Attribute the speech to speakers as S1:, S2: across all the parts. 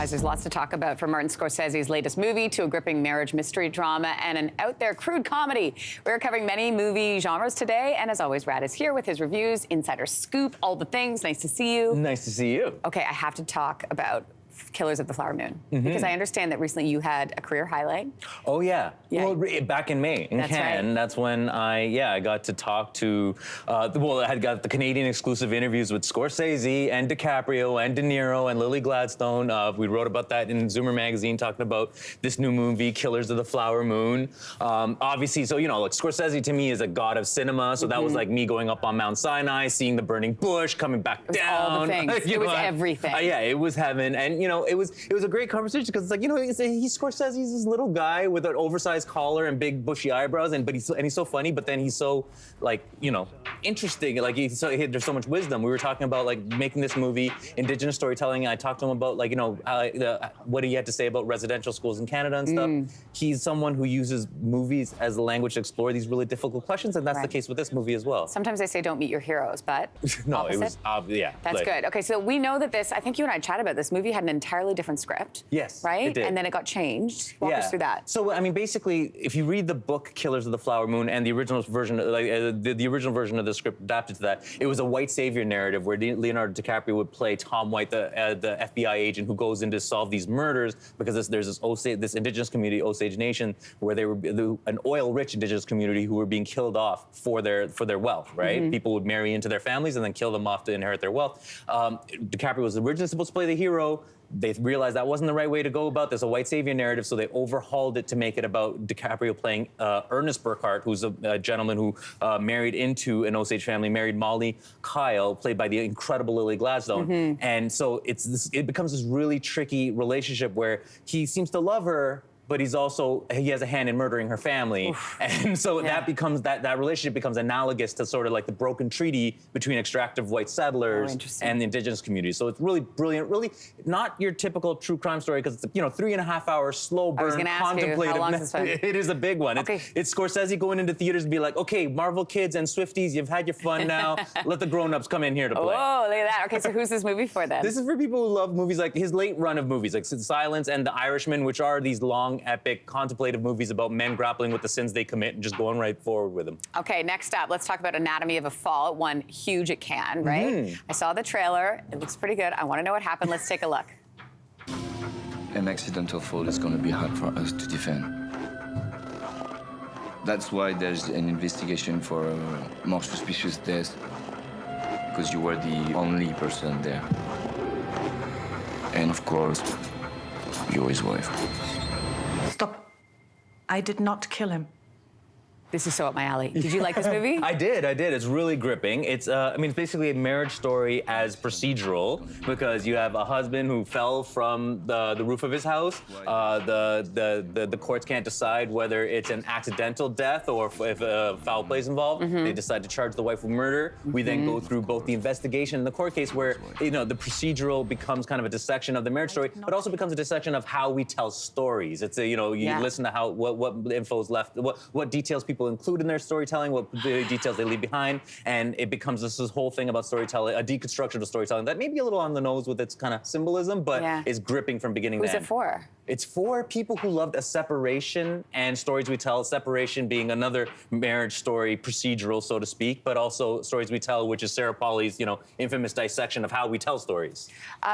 S1: Guys, there's lots to talk about, from Martin Scorsese's latest movie to a gripping marriage mystery drama and an out-there crude comedy. We're covering many movie genres today, and as always, Rad is here with his reviews, insider scoop, all the things. Nice to see you.
S2: Nice to see you.
S1: Okay, I have to talk about Killers of the Flower Moon, because I understand that recently you had a career highlight.
S2: Oh, yeah. Well, back in May in Cannes,
S1: right.
S2: That's when I got to talk to, I had got the Canadian exclusive interviews with Scorsese and DiCaprio and De Niro and Lily Gladstone. We wrote about that in Zoomer magazine, talking about this new movie, Killers of the Flower Moon. Obviously, so, like Scorsese to me is a god of cinema, so that was like me going up on Mount Sinai, seeing the burning bush, coming back down.
S1: All the things. It was everything.
S2: Yeah, it was heaven. And, it was a great conversation, because it's like, he's Scorsese, he's this little guy with an oversized collar and big bushy eyebrows, but he's so funny, but then he's so, interesting. Like, there's so much wisdom. We were talking about, making this movie, Indigenous storytelling. I talked to him about, what he had to say about residential schools in Canada and stuff. He's someone who uses movies as a language to explore these really difficult questions, and that's the case with this movie as well.
S1: Sometimes they say don't meet your heroes, but
S2: no,
S1: opposite?
S2: It was, yeah.
S1: That's good. Okay, so we know that I think you and I chatted about this movie had an entirely different script.
S2: Yes,
S1: right?
S2: it did.
S1: And then it got changed. Walk us through that.
S2: So, basically, if you read the book Killers of the Flower Moon and the original version, the original version of the script adapted to that, it was a white savior narrative where Leonardo DiCaprio would play Tom White, the FBI agent who goes in to solve these murders, because there's this indigenous community, Osage Nation, where they were an oil-rich indigenous community who were being killed off for their wealth, right? People would marry into their families and then kill them off to inherit their wealth. DiCaprio was originally supposed to play the hero. They realized that wasn't the right way to go about this, a white savior narrative, so they overhauled it to make it about DiCaprio playing Ernest Burkhart, who's a gentleman who married into an Osage family, married Molly Kyle, played by the incredible Lily Gladstone. And so it becomes this really tricky relationship where he seems to love her, but he has a hand in murdering her family. Oof. And so that becomes, that relationship becomes analogous to sort of like the broken treaty between extractive white settlers and the indigenous community. So it's really brilliant, really not your typical true crime story, because it's, 3.5 hours, slow burn, contemplative.
S1: How long is this one?
S2: It is a big one.
S1: Okay.
S2: It's Scorsese going into theaters and be like, okay, Marvel kids and Swifties, you've had your fun now. Let the grown-ups come in here to play.
S1: Oh, look at that. Okay, so who's this movie for then?
S2: This is for people who love movies like his late run of movies, like Silence and The Irishman, which are these long, epic, contemplative movies about men grappling with the sins they commit and just going right forward with them. Okay,
S1: next up, let's talk about Anatomy of a Fall. It won huge at Cannes, right? I saw the trailer. It looks pretty good. I want to know what happened. Let's take a look.
S3: An accidental fall is going to be hard for us to defend. That's why there's an investigation for a more suspicious death, because you were the only person there. And of course, you're his wife.
S4: Stop. I did not kill him.
S1: This is so up my alley. Did you like this movie?
S2: I did. It's really gripping. It's it's basically a marriage story as procedural, because you have a husband who fell from the roof of his house. The courts can't decide whether it's an accidental death or if foul play is involved. They decide to charge the wife with murder. We then go through both the investigation and the court case, where the procedural becomes kind of a dissection of the marriage story, but also becomes a dissection of how we tell stories. It's you listen to what info is left, what details people include in their storytelling, what details they leave behind, and it becomes this whole thing about storytelling, a deconstruction of storytelling that may be a little on the nose with its kind of symbolism, but is gripping from beginning to end.
S1: Who's it for?
S2: It's for people who loved a separation and stories we tell, separation being another marriage story, procedural, so to speak, but also Stories We Tell, which is Sarah Polley's, infamous dissection of how we tell stories.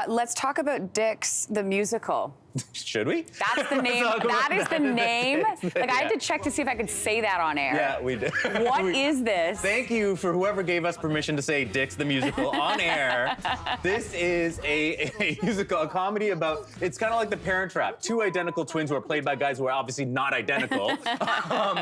S1: Let's talk about Dix, the musical.
S2: Should we?
S1: That's the name. That is the name. I had to check to see if I could say that on air.
S2: Yeah, we did.
S1: What is this?
S2: Thank you for whoever gave us permission to say Dix the musical on air. This is a musical, a comedy about, it's kind of like The Parent Trap. Two identical twins who are played by guys who are obviously not identical.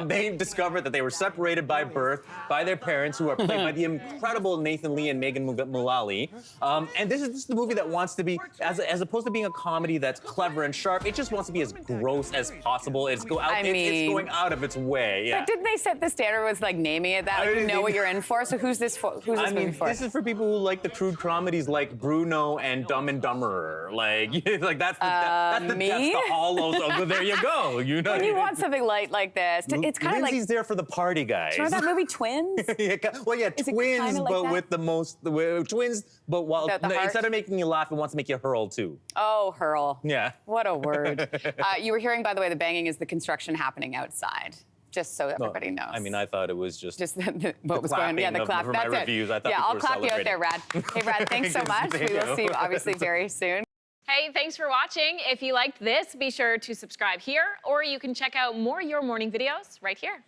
S2: They discovered that they were separated by birth by their parents, who are played by the incredible Nathan Lee and Megan Mullally. And this is the movie that wants to be, as opposed to being a comedy that's clever and sharp. It just wants to be as gross as possible. It's going out of its way. Yeah.
S1: But didn't they set the standard with like naming it that? Like, you know what you're in for. So who's this for? Who's this movie for?
S2: This is for people who like the crude comedies like Bruno and Dumb and Dumber. Like that's the hollows. There you go. You know.
S1: When you want something light like this, it's kind of like.
S2: Lindsey's there for the party, guys.
S1: Do you remember that movie Twins?
S2: Well, yeah,
S1: Is it
S2: twins,
S1: kinda like
S2: but
S1: that?
S2: with the most twins. But while instead of making you laugh, it wants to make you hurl too.
S1: Oh, hurl.
S2: Yeah.
S1: What a word. You were hearing, by the way, the banging is the construction happening outside. Just so everybody knows.
S2: I mean, I thought it was just
S1: what was going on. Yeah, the clap.
S2: For
S1: That's
S2: my
S1: it.
S2: reviews. I thought
S1: yeah,
S2: people
S1: I'll
S2: were
S1: clap you out there,
S2: celebrating.
S1: Rad. Hey, Rad, thanks so much. We will see you obviously very soon.
S5: Hey, thanks for watching. If you liked this, be sure to subscribe here, or you can check out more Your Morning videos right here.